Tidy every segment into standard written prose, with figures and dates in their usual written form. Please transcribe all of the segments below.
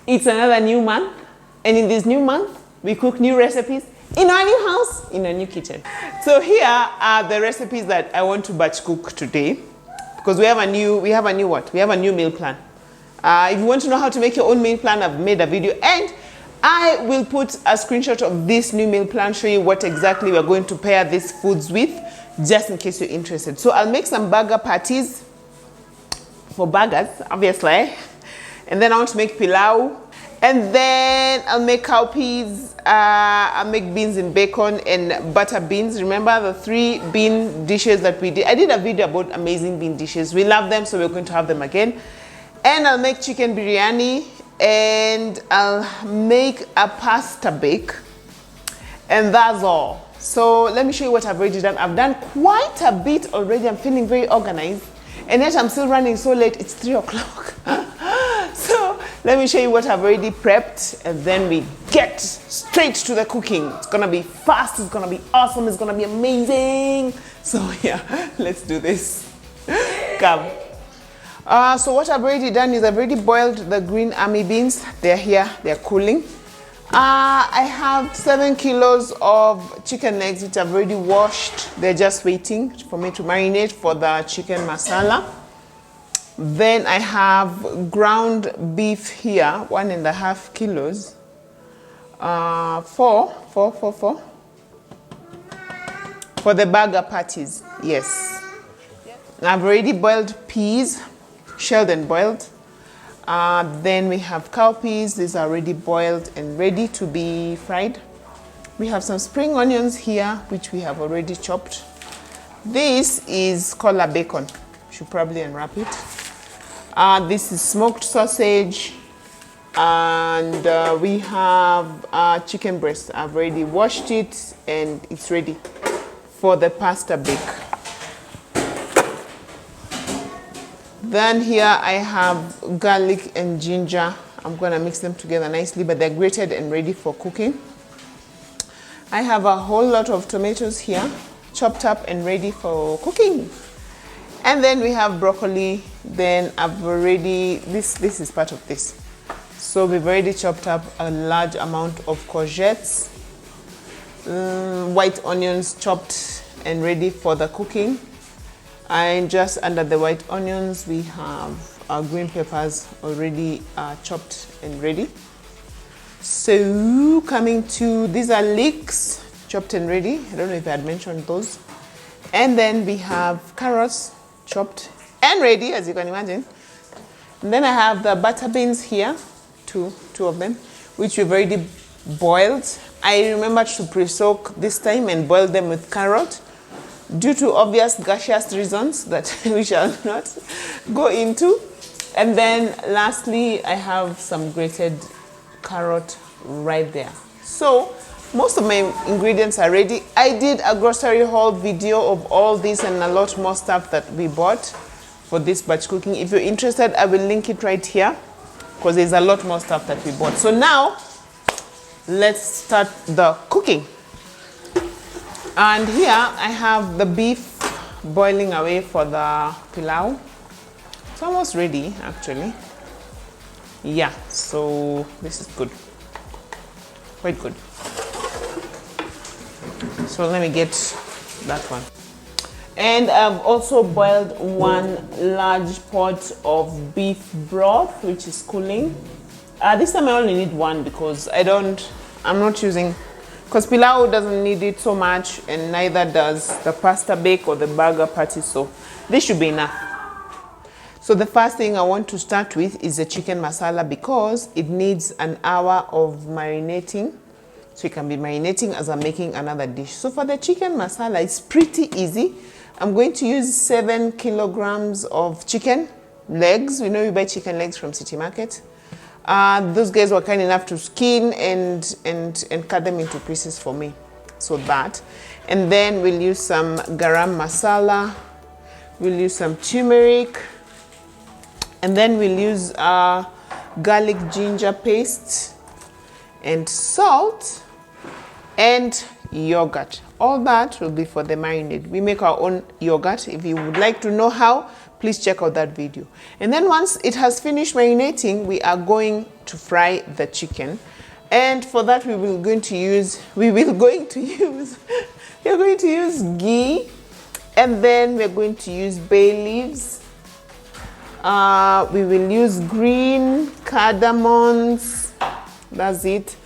It's another new month, and in this new month, we cook new recipes in our new house, in a new kitchen. So here are the recipes that I want to batch cook today, because we have a new meal plan. If you want to know how to make your own meal plan, I've made a video, and I will put a screenshot of this new meal plan, show you what exactly we're going to pair these foods with, just in case you're interested. So I'll make some burger patties for burgers, obviously. And then I want to make pilau. And then I'll make cowpeas, I'll make beans and bacon and butter beans. Remember the 3 bean dishes that we did? I did a video about amazing bean dishes. We love them, so we're going to have them again. And I'll make chicken biryani, and I'll make a pasta bake. And that's all. So let me show you what I've already done. I've done quite a bit already. I'm feeling very organized. And yet I'm still running so late, it's 3 o'clock. So let me show you what I've already prepped, and then we get straight to the cooking. It's gonna be fast, it's gonna be awesome, it's gonna be amazing. So yeah, let's do this. Come. So what I've already done is I've already boiled the green army beans. They're here, they're cooling. I have 7 kilos of chicken legs, which I've already washed. They're just waiting for me to marinate for the chicken masala. Then I have ground beef here, 1.5 kilos. 4 for the burger patties. Yes. I've already boiled peas, shelled and boiled. Then we have cowpeas. These are already boiled and ready to be fried. We have some spring onions here, which we have already chopped. This is collar bacon. Should probably unwrap it. This is smoked sausage, and we have chicken breast. I've already washed it, and it's ready for the pasta bake. Then here I have garlic and ginger. I'm gonna mix them together nicely, but they're grated and ready for cooking. I have a whole lot of tomatoes here, chopped up and ready for cooking. And then we have broccoli. Then I've already, this is part of this. So we've already chopped up a large amount of courgettes, white onions chopped and ready for the cooking. And just under the white onions, we have our green peppers already chopped and ready. So coming to, these are leeks, chopped and ready. I don't know if I had mentioned those. And then we have carrots, chopped and ready, as you can imagine. And then I have the butter beans here, two of them, which we've already boiled. I remembered to pre-soak this time and boil them with carrot, due to obvious gaseous reasons that we shall not go into. And then lastly, I have some grated carrot right there. So most of my ingredients are ready. I did a grocery haul video of all this and a lot more stuff that we bought for this batch cooking. If you're interested, I will link it right here, because there's a lot more stuff that we bought. So now let's start the cooking. And here I have the beef boiling away for the pilau. It's almost ready, actually. Yeah, so this is good, quite good. So let me get that one. And I've also boiled 1 large pot of beef broth, which is cooling. This time I only need 1 because I'm not using, because pilau doesn't need it so much, and neither does the pasta bake or the burger patty, so this should be enough. So the first thing I want to start with is the chicken masala, because it needs an hour of marinating. So you can be marinating as I'm making another dish. So for the chicken masala, it's pretty easy. I'm going to use 7 kilograms of chicken legs. We know you buy chicken legs from City Market. Those guys were kind enough to skin and cut them into pieces for me. So that. And then we'll use some garam masala. We'll use some turmeric. And then we'll use garlic ginger paste and salt and yogurt. All that will be for the marinade. We make our own yogurt. If you would like to know how, please check out that video. And then once it has finished marinating, we are going to fry the chicken. And for that, we are going to use ghee, and then we're going to use bay leaves. We will use green cardamoms, that's it,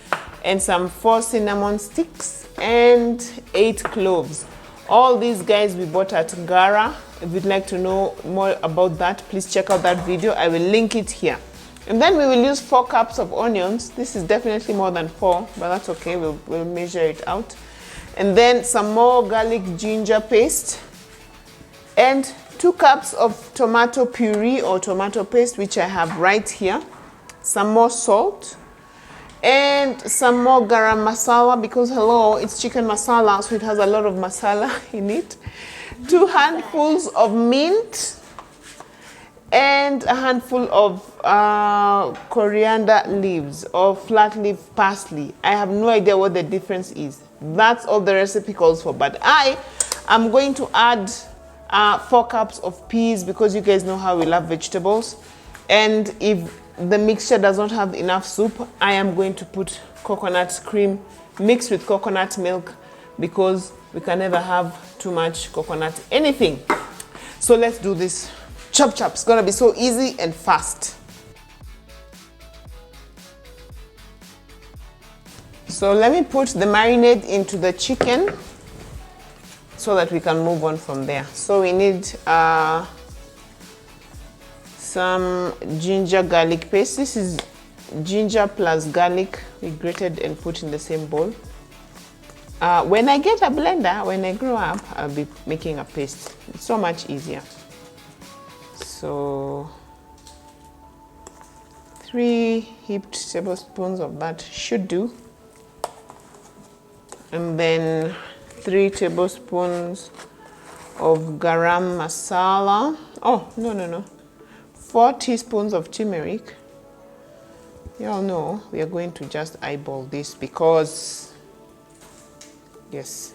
and some 4 cinnamon sticks and 8 cloves. All these guys we bought at Gara. If you'd like to know more about that, please check out that video. I will link it here. And then we will use 4 cups of onions. This is definitely more than 4, but that's okay. We'll measure it out. And then some more garlic ginger paste and 2 cups of tomato puree or tomato paste, which I have right here. Some more salt and some more garam masala, because hello, it's chicken masala, so it has a lot of masala in it. 2 handfuls of mint and a handful of coriander leaves or flat leaf parsley. I have no idea what the difference is. That's all the recipe calls for, but I am going to add 4 cups of peas, because you guys know how we love vegetables. And if the mixture does not have enough soup, I am going to put coconut cream mixed with coconut milk, because we can never have too much coconut anything. So let's do this. Chop chop. It's gonna be so easy and fast. So let me put the marinade into the chicken so that we can move on from there. So we need some ginger garlic paste. This is ginger plus garlic we grated and put in the same bowl. When I get a blender, when I grow up, I'll be making a paste. It's so much easier. So 3 heaped tablespoons of that should do. And then 3 tablespoons of garam masala. Oh, no. 4 teaspoons of turmeric. Y'all know we are going to just eyeball this because, yes.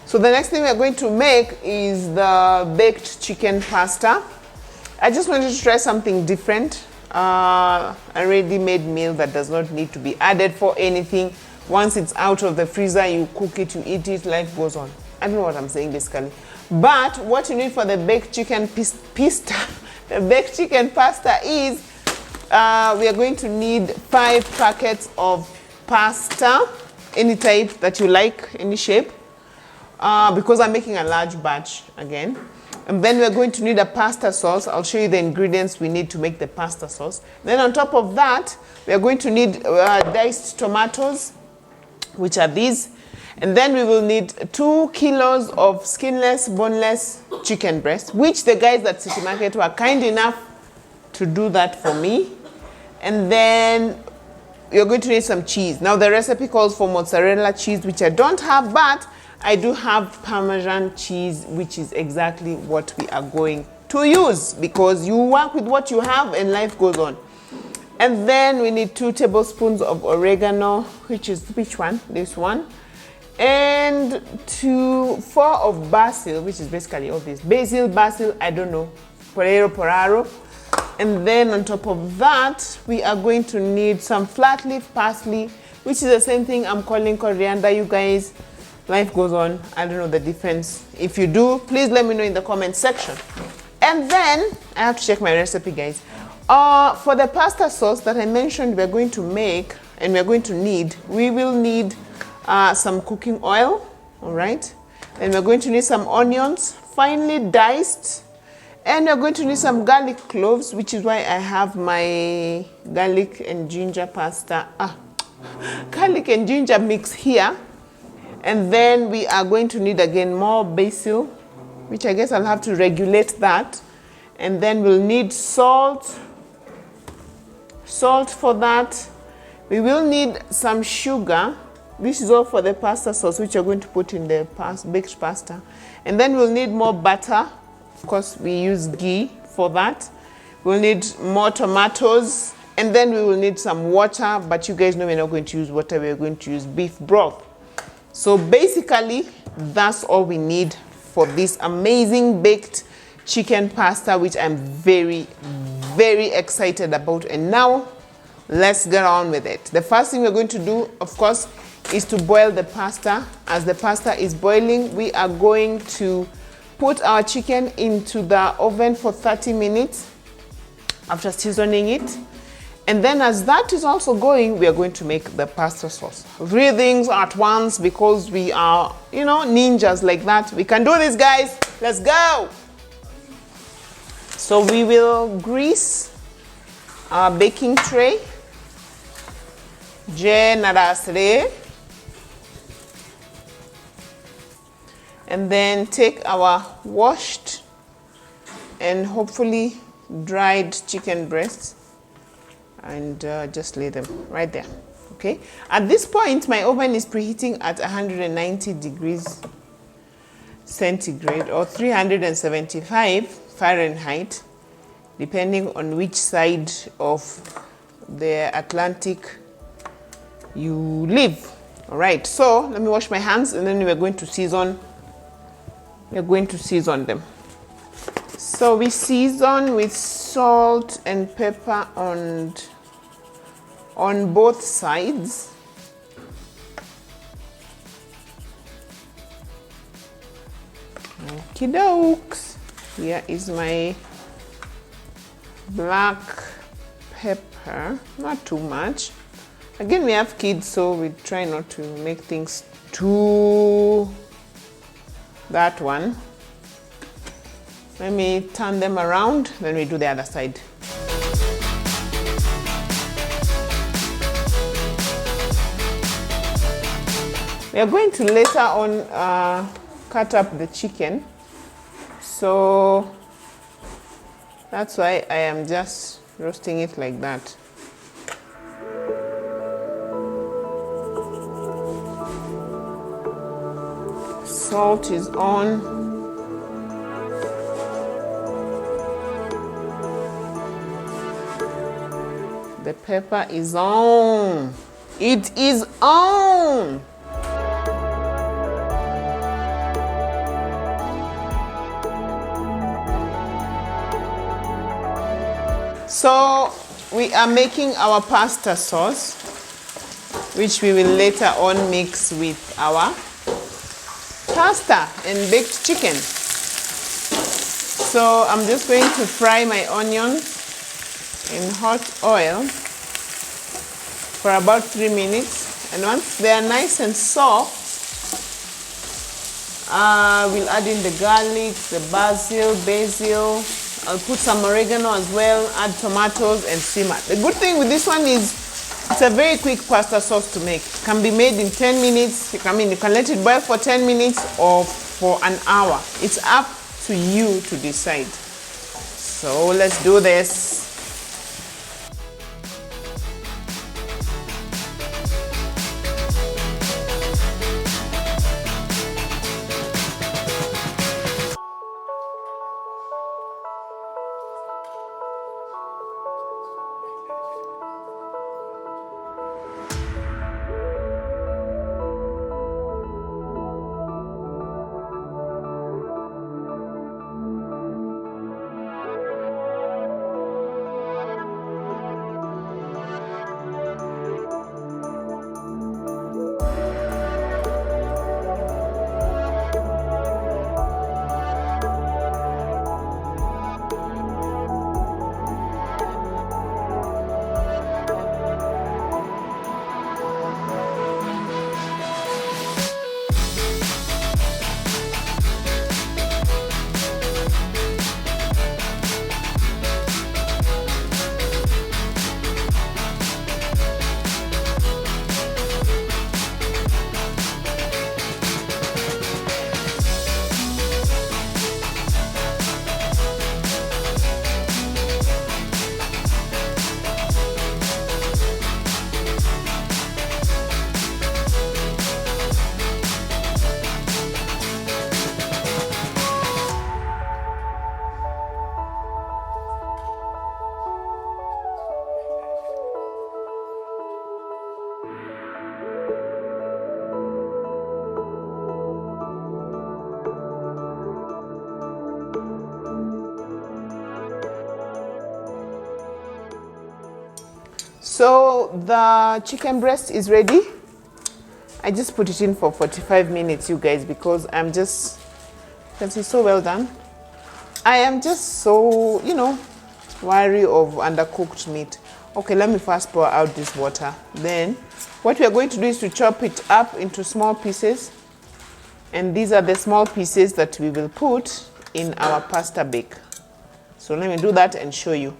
So the next thing we're going to make is the baked chicken pasta. I just wanted to try something different. A ready-made meal that does not need to be added for anything. Once it's out of the freezer, you cook it, you eat it, life goes on. I don't know what I'm saying basically. But what you need for the baked chicken pasta is we are going to need 5 packets of pasta, any type that you like, any shape. Because I'm making a large batch again. And then we're going to need a pasta sauce. I'll show you the ingredients we need to make the pasta sauce. Then on top of that, we are going to need diced tomatoes, which are these. And then we will need 2 kilos of skinless, boneless chicken breast, which the guys at City Market were kind enough to do that for me. And then you're going to need some cheese. Now the recipe calls for mozzarella cheese, which I don't have, but I do have Parmesan cheese, which is exactly what we are going to use, because you work with what you have and life goes on. And then we need 2 tablespoons of oregano, which is which one? This one. And 4 of basil, which is basically all this. Basil, I don't know. Poraro. And then on top of that, we are going to need some flat leaf parsley, which is the same thing I'm calling coriander, you guys. Life goes on. I don't know the difference. If you do, please let me know in the comment section. And then I have to check my recipe, guys. For the pasta sauce that I mentioned we're going to make and we're going to need, we will need some cooking oil, all right? Then we're going to need some onions, finely diced. And we're going to need some garlic cloves, which is why I have my garlic and ginger pasta. garlic and ginger mix here. And then we are going to need again more basil, which I guess I'll have to regulate that. And then we'll need salt for that. We will need some sugar. This is all for the pasta sauce, which you're going to put in the baked pasta. And then we'll need more butter. Of course, we use ghee for that. We'll need more tomatoes. And then we will need some water. But you guys know we're not going to use water. We're going to use beef broth. So basically, that's all we need for this amazing baked chicken pasta, which I'm very, very excited about. And now, let's get on with it. The first thing we're going to do, of course, is to boil the pasta. As the pasta is boiling, we are going to put our chicken into the oven for 30 minutes after seasoning it. And then as that is also going, we are going to make the pasta sauce. 3 things at once because we are, you know, ninjas like that. We can do this, guys. Let's go. So we will grease our baking tray. Generously. And then take our washed and hopefully dried chicken breasts and just lay them right there. Okay. At this point, my oven is preheating at 190 degrees centigrade or 375 Fahrenheit, depending on which side of the Atlantic you live. All right. So let me wash my hands, and then we're going to season. We're going to season them. So we season with salt and pepper on both sides. Okie dokes. Here is my black pepper, not too much. Again, we have kids, so we try not to make things too that one. Let me turn them around, then we do the other side. We are going to later on cut up the chicken, so that's why I am just roasting it like that. Salt is on. The pepper is on. It is on. So we are making our pasta sauce, which we will later on mix with our pasta and baked chicken. So I'm just going to fry my onions in hot oil for about 3 minutes, and once they are nice and soft, we'll add in the garlic, the basil. I'll put some oregano as well, add tomatoes and simmer. The good thing with this one is it's a very quick pasta sauce to make. It can be made in 10 minutes. You can let it boil for 10 minutes or for an hour. It's up to you to decide. So let's do this. So the chicken breast is ready. I just put it in for 45 minutes, you guys, because I'm just, because it's so well done. I am just so, you know, wary of undercooked meat. Okay, let me first pour out this water. Then what we are going to do is to chop it up into small pieces. And these are the small pieces that we will put in our pasta bake. So let me do that and show you.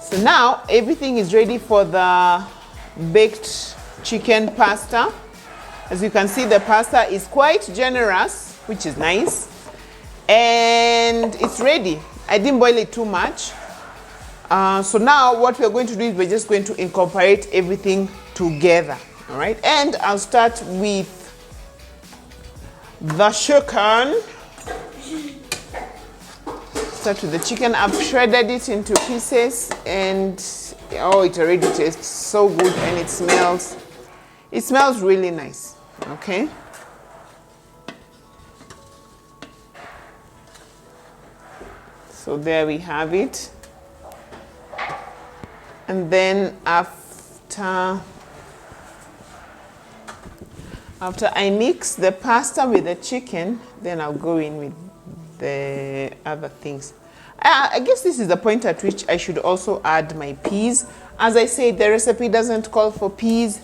So now everything is ready for the baked chicken pasta. As you can see, the pasta is quite generous, which is nice. And it's ready. I didn't boil it too much. So now what we're going to do is we're just going to incorporate everything together. All right. And I'll start with the chicken. Start with the chicken. I've shredded it into pieces and oh, it already tastes so good and it smells really nice. Okay. So there we have it. And then after I mix the pasta with the chicken, then I'll go in with the other things. I guess this is the point at which I should also add my peas. As I said, the recipe doesn't call for peas,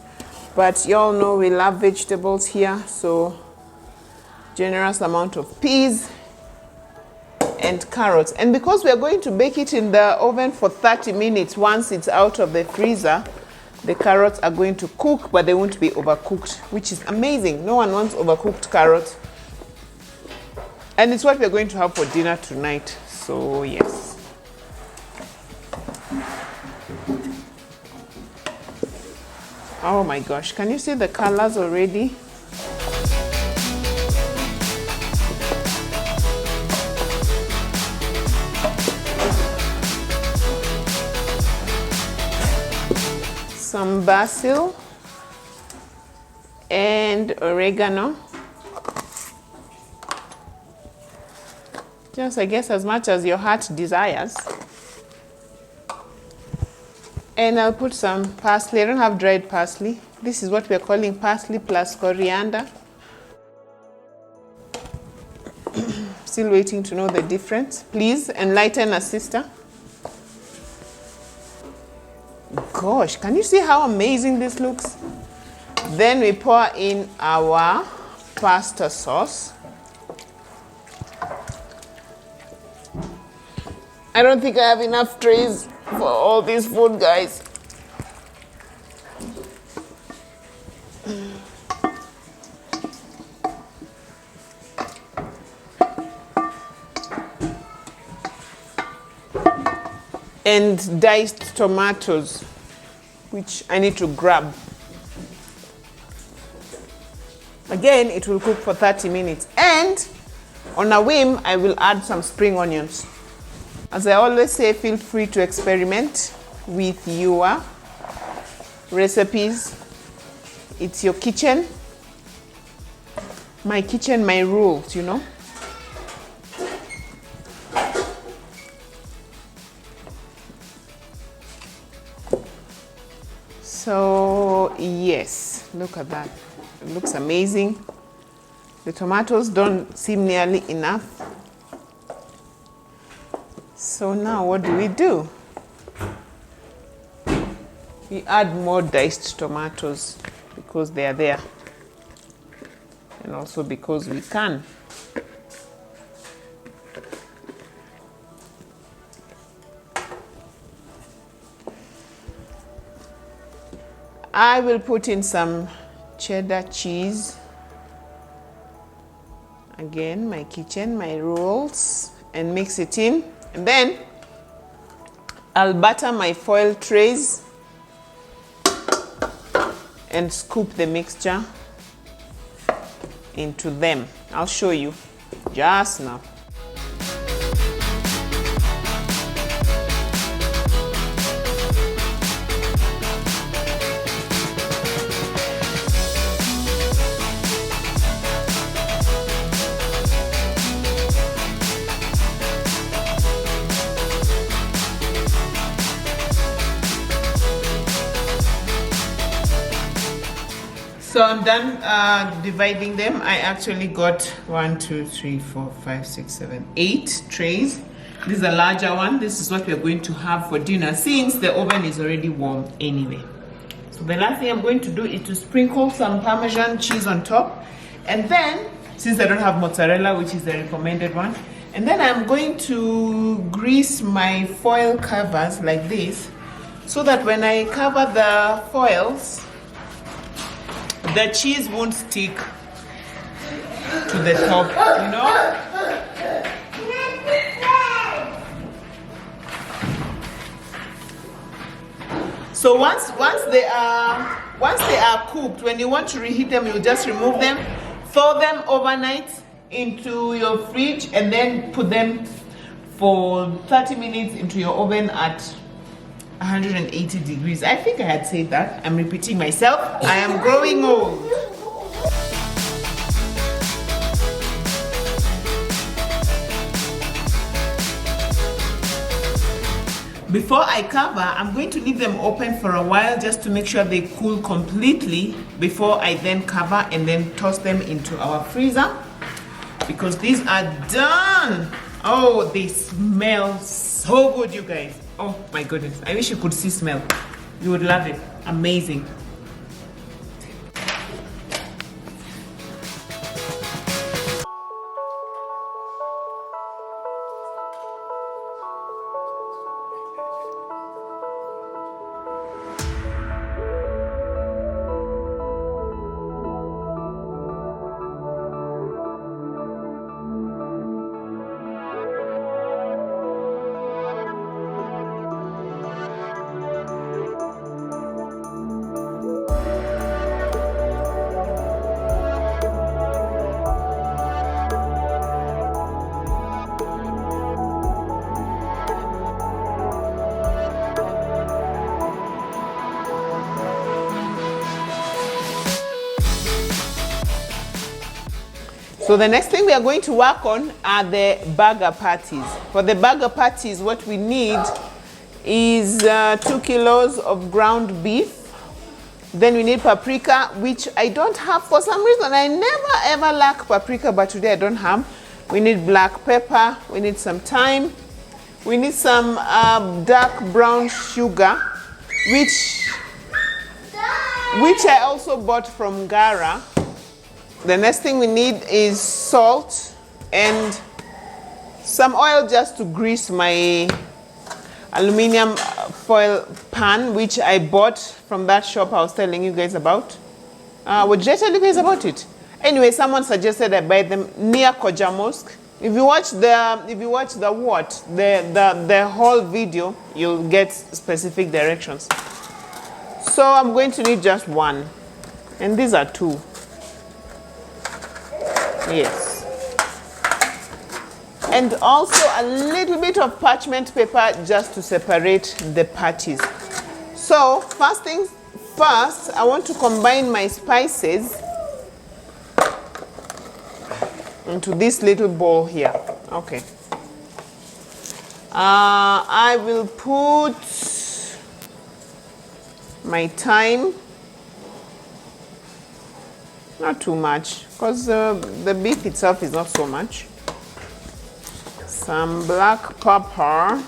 but y'all know we love vegetables here, so generous amount of peas and carrots. And because we are going to bake it in the oven for 30 minutes, once it's out of the freezer, the carrots are going to cook, but they won't be overcooked, which is amazing. No one wants overcooked carrots. And it's what we're going to have for dinner tonight. So yes. Oh my gosh, can you see the colors already? Some basil and oregano. Just, I guess, as much as your heart desires. And I'll put some parsley. I don't have dried parsley. This is what we're calling parsley plus coriander. Still waiting to know the difference. Please enlighten a sister. Gosh, can you see how amazing this looks? Then we pour in our pasta sauce. I don't think I have enough trays for all this food, guys. And diced tomatoes, which I need to grab. Again, it will cook for 30 minutes. And on a whim, I will add some spring onions. As I always say, feel free to experiment with your recipes. It's your kitchen. My kitchen, my rules, you know. So yes, look at that. It looks amazing. The tomatoes don't seem nearly enough. So now what do? We add more diced tomatoes because they are there. And also because we can. I will put in some cheddar cheese. Again, my kitchen, my rolls, and mix it in. And then I'll butter my foil trays and scoop the mixture into them. I'll show you just now. So I'm done dividing them. I actually got 1, 2, 3, 4, 5, 6, 7, 8 trays. This is a larger one. This is what we're going to have for dinner since the oven is already warm anyway. So the last thing I'm going to do is to sprinkle some Parmesan cheese on top. And then, since I don't have mozzarella, which is the recommended one, and then I'm going to grease my foil covers like this so that when I cover the foils, the cheese won't stick to the top, you know? So once they are cooked, when you want to reheat them, you just remove them, thaw them overnight into your fridge, and then put them for 30 minutes into your oven at 180 degrees. I think I had said that. I'm repeating myself. I am growing old. Before I cover, I'm going to leave them open for a while just to make sure they cool completely before I then cover and then toss them into our freezer, because these are done. Oh, they smell so good, you guys. Oh my goodness, I wish you could see smell. You would love it. Amazing. So the next thing we are going to work on are the burger patties. For the burger patties, what we need is 2 kilos of ground beef. Then we need paprika, which I don't have for some reason. I never ever lack paprika, but today I don't have. We need black pepper. We need some thyme. We need some dark brown sugar, which I also bought from Gara. The next thing we need is salt and some oil just to grease my aluminum foil pan, which I bought from that shop I was telling you guys about. What did I tell you guys about it? Anyway, someone suggested I buy them near Koja Mosque. If you watch the whole video, you'll get specific directions. So I'm going to need just one, and these are 2. Yes. And also a little bit of parchment paper just to separate the patties. So first things first, I want to combine my spices into this little bowl here. Okay. I will put my thyme. Not too much, because the beef itself is not so much. Some black pepper.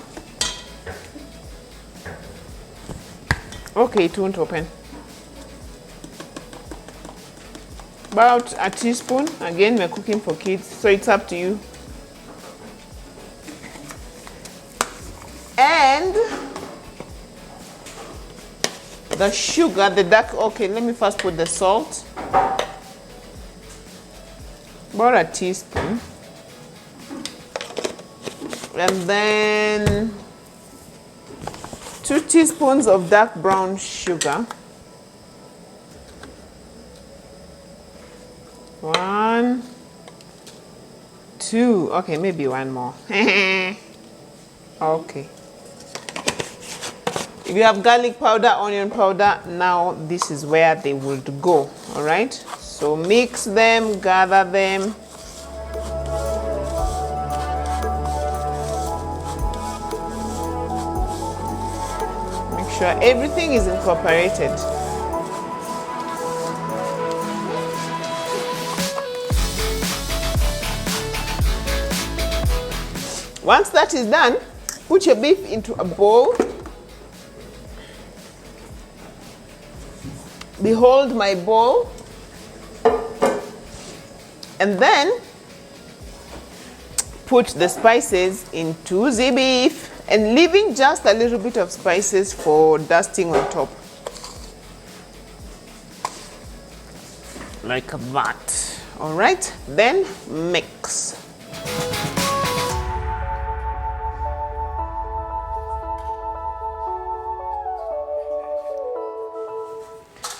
Okay, it won't open. About a teaspoon. Again, we're cooking for kids, so it's up to you. And the sugar, the dark, okay, let me first put the salt. About a teaspoon. And then 2 teaspoons of dark brown sugar. 1, 2, okay, maybe one more. Okay. If you have garlic powder, onion powder, now this is where they would go, all right? So mix them, gather them. Make sure everything is incorporated. Once that is done, put your beef into a bowl. Behold my bowl. And then put the spices into the beef and leaving just a little bit of spices for dusting on top. Like that. All right, then mix.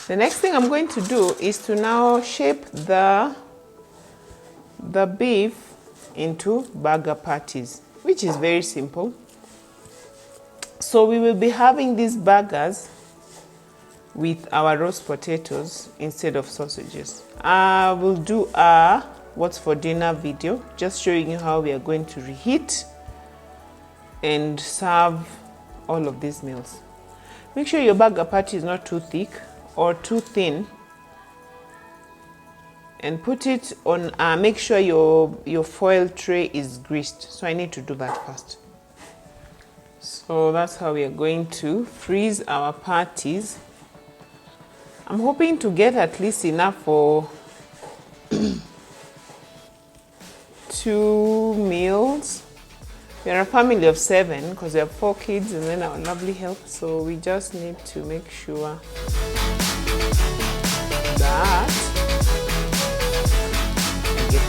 The next thing I'm going to do is to now shape the beef into burger patties, which is very simple. So we will be having these burgers with our roast potatoes instead of sausages. I will do a what's for dinner video, just showing you how we are going to reheat and serve all of these meals. Make sure your burger patty is not too thick or too thin, and put it on, make sure your foil tray is greased. So I need to do that first. So that's how we are going to freeze our patties. I'm hoping to get at least enough for 2 meals. We are a family of 7 because we have 4 kids and then our lovely help. So we just need to make sure that we get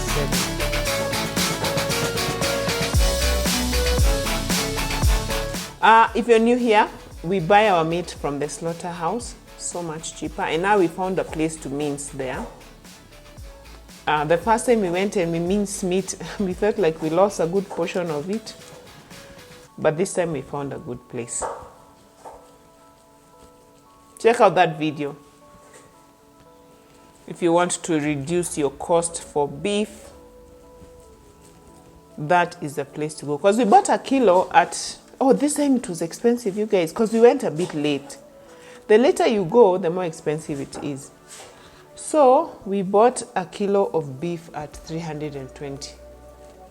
7. If you're new here, we buy our meat from the slaughterhouse, so much cheaper, and now we found a place to mince there. The first time we went and we minced meat, we felt like we lost a good portion of it, but this time we found a good place. Check out that video if you want to reduce your cost for beef. That is the place to go, because we bought a kilo at, oh, this time it was expensive, you guys, because we went a bit late. The later you go, the more expensive it is. So we bought a kilo of beef at 320,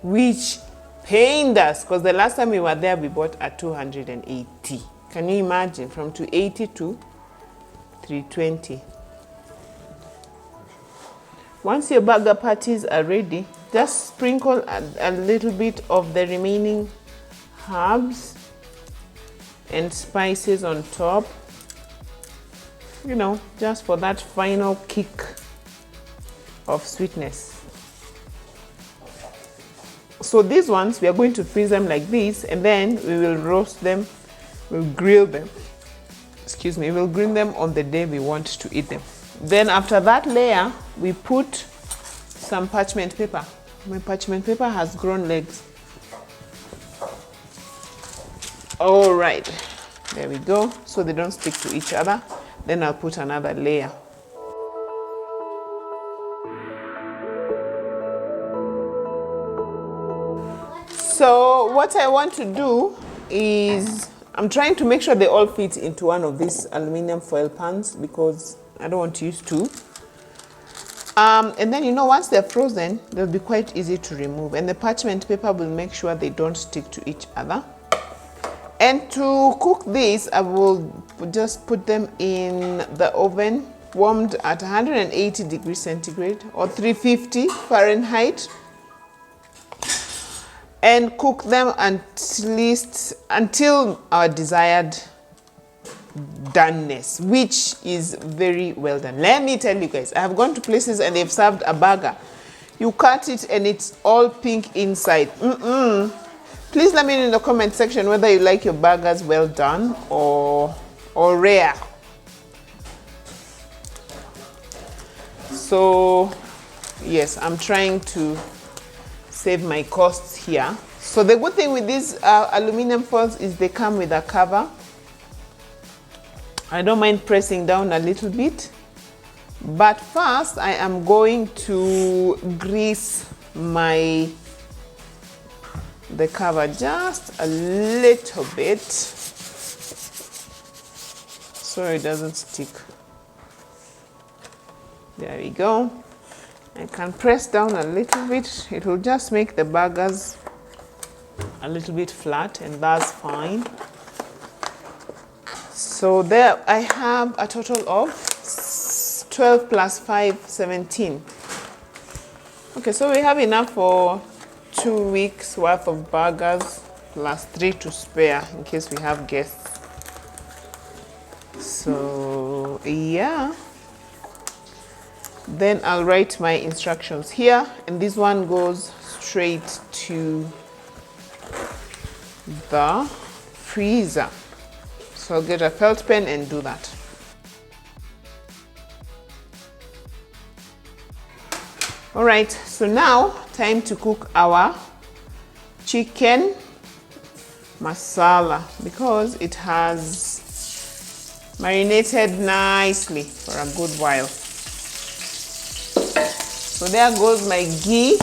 which pained us because the last time we were there, we bought at 280. Can you imagine? From 280 to 320. Once your burger patties are ready, just sprinkle a little bit of the remaining herbs and spices on top, you know, just for that final kick of sweetness. So these ones, we are going to freeze them like this, and then we will roast them, we'll grill them, excuse me, we'll grill them on the day we want to eat them. Then after that layer, we put some parchment paper. My parchment paper has grown legs. All right, there we go, so they don't stick to each other. Then I'll put another layer. So what I want to do is, I'm trying to make sure they all fit into one of these aluminum foil pans because I don't want to use 2. And then, you know, once they're frozen, they'll be quite easy to remove. And the parchment paper will make sure they don't stick to each other. And to cook this, I will just put them in the oven, warmed at 180 degrees centigrade or 350 Fahrenheit. And cook them at least until our desired doneness, which is very well done. Let me tell you guys, I have gone to places and they've served a burger. You cut it and it's all pink inside. Please let me know in the comment section whether you like your burgers well done or rare. So yes, I'm trying to save my costs here. So the good thing with these aluminum foils is they come with a cover. I don't mind pressing down a little bit, but first I am going to grease the cover just a little bit so it doesn't stick. There we go. I can press down a little bit. It will just make the burgers a little bit flat, and that's fine. So there I have a total of 12 plus 5, 17. Okay, so we have enough for 2 weeks worth of burgers plus 3 to spare in case we have guests. So yeah, then I'll write my instructions here, and this one goes straight to the freezer. So I'll get a felt pen and do that. All right, so now time to cook our chicken masala, because it has marinated nicely for a good while. So there goes my ghee,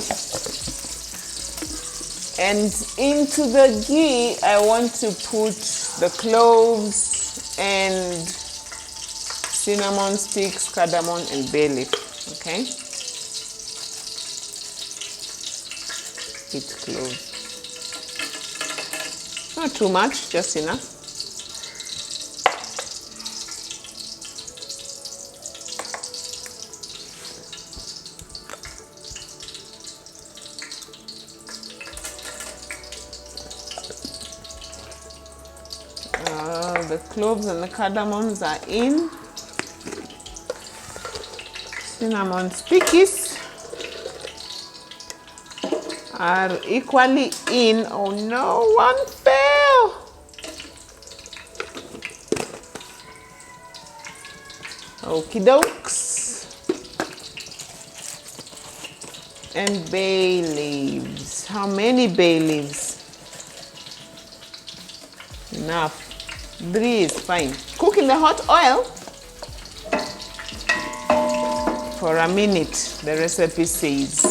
and into the ghee I want to put the cloves and cinnamon sticks, cardamom and bay leaf. Okay, it cloves, not too much, just enough. The cloves and the cardamoms are in. Cinnamon stickies are equally in. Oh no, one fell. Okie dokes. And bay leaves. How many bay leaves? Enough. 3 is fine. Cook in the hot oil for a minute, the recipe says.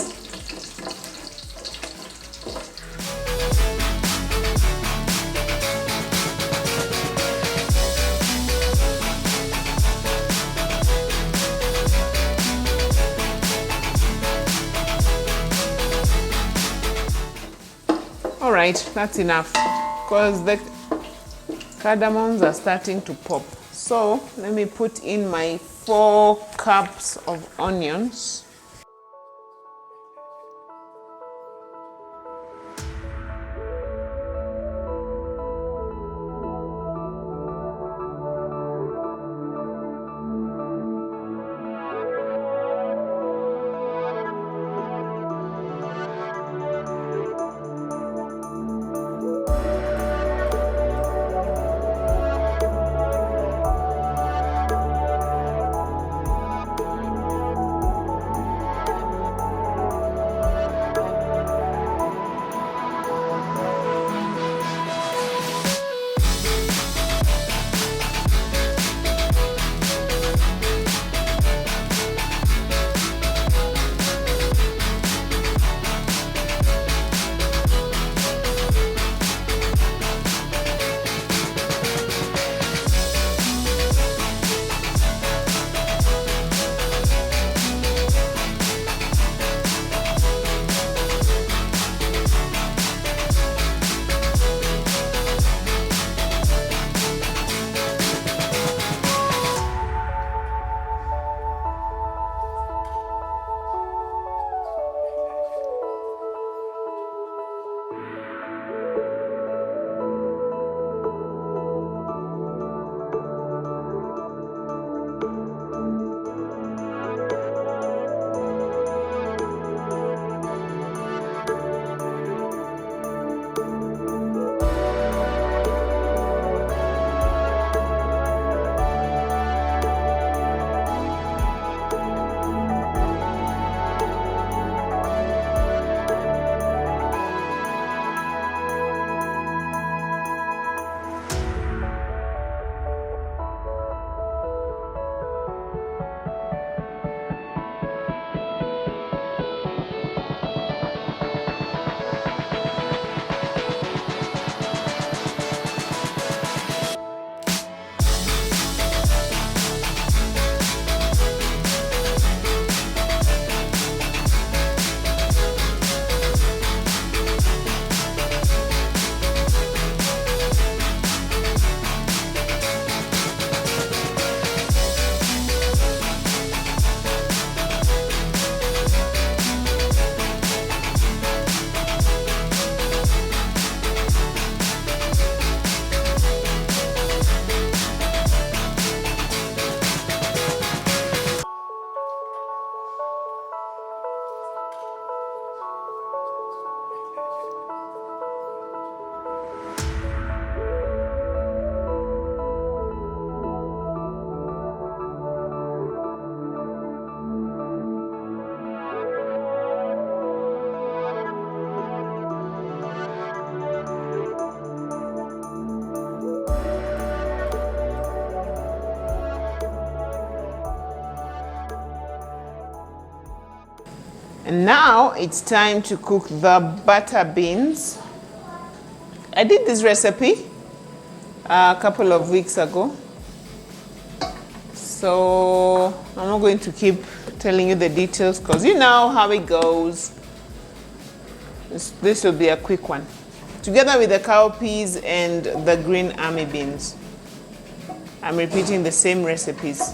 All right, that's enough, because the cardamoms are starting to pop. So let me put in my 4 cups of onions. And now it's time to cook the butter beans. I did this recipe a couple of weeks ago, so I'm not going to keep telling you the details because you know how it goes. This will be a quick one, together with the cowpeas and the green army beans. I'm repeating the same recipes.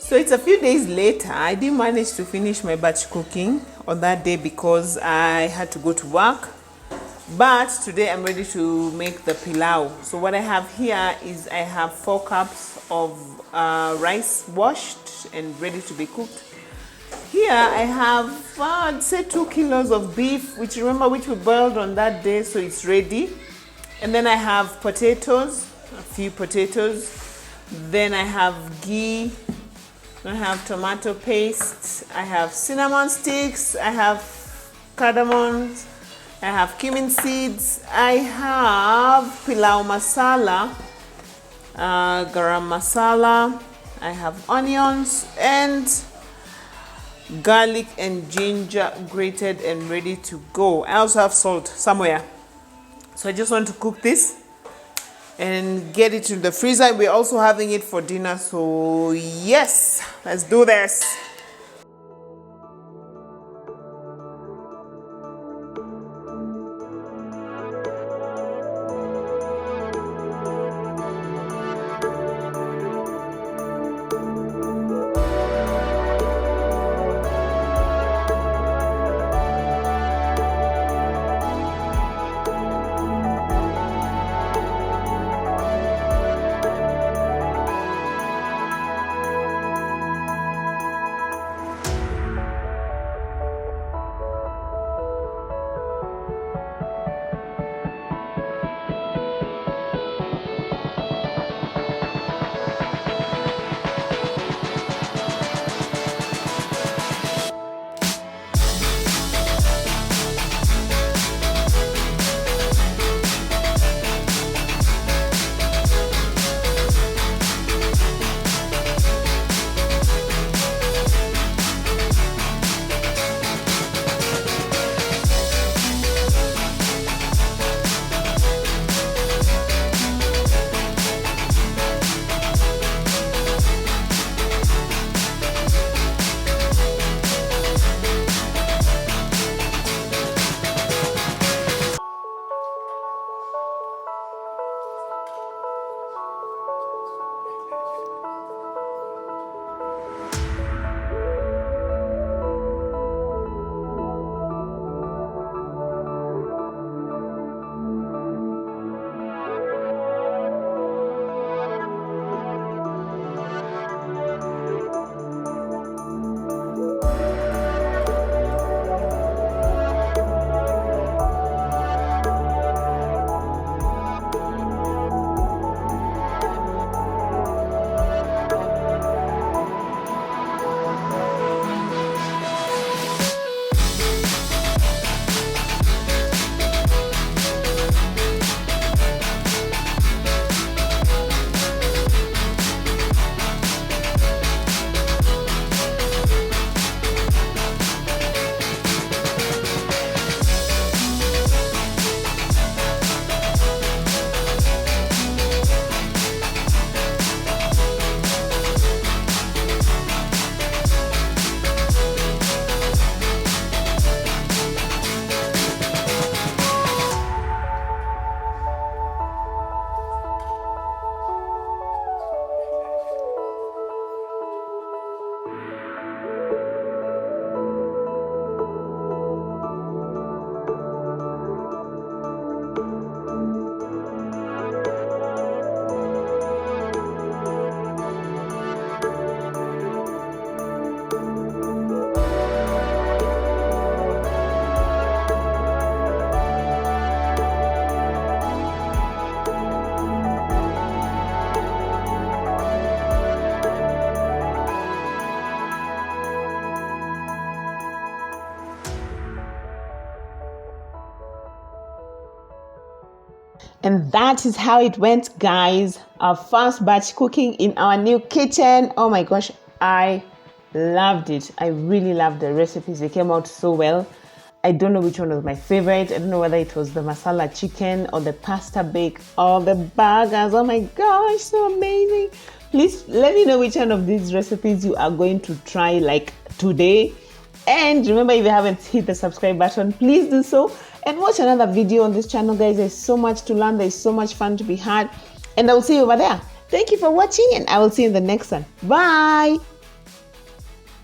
So it's a few days later. I didn't manage to finish my batch cooking on that day because I had to go to work. But today I'm ready to make the pilau. So what I have here is I have 4 cups of rice washed and ready to be cooked. Here I have, I'd say 2 kilos of beef, which we boiled on that day, so it's ready. And then I have potatoes, a few potatoes. Then I have ghee. I have tomato paste. I have cinnamon sticks. I have cardamom. I have cumin seeds. I have pilau masala, garam masala. I have onions and garlic and ginger grated and ready to go. I also have salt somewhere. So I just want to cook this and get it in the freezer. We're also having it for dinner. So yes, let's do this. And that is how it went, guys. Our first batch cooking in our new kitchen. Oh my gosh, I loved it. I really loved the recipes. They came out so well. I don't know which one was my favorite. I don't know whether it was the masala chicken or the pasta bake or the burgers. Oh my gosh, so amazing. Please let me know which one of these recipes you are going to try like today. And remember, if you haven't hit the subscribe button, please do so. And watch another video on this channel, guys. There's so much to learn. There's so much fun to be had. And I will see you over there. Thank you for watching, and I will see you in the next one. Bye.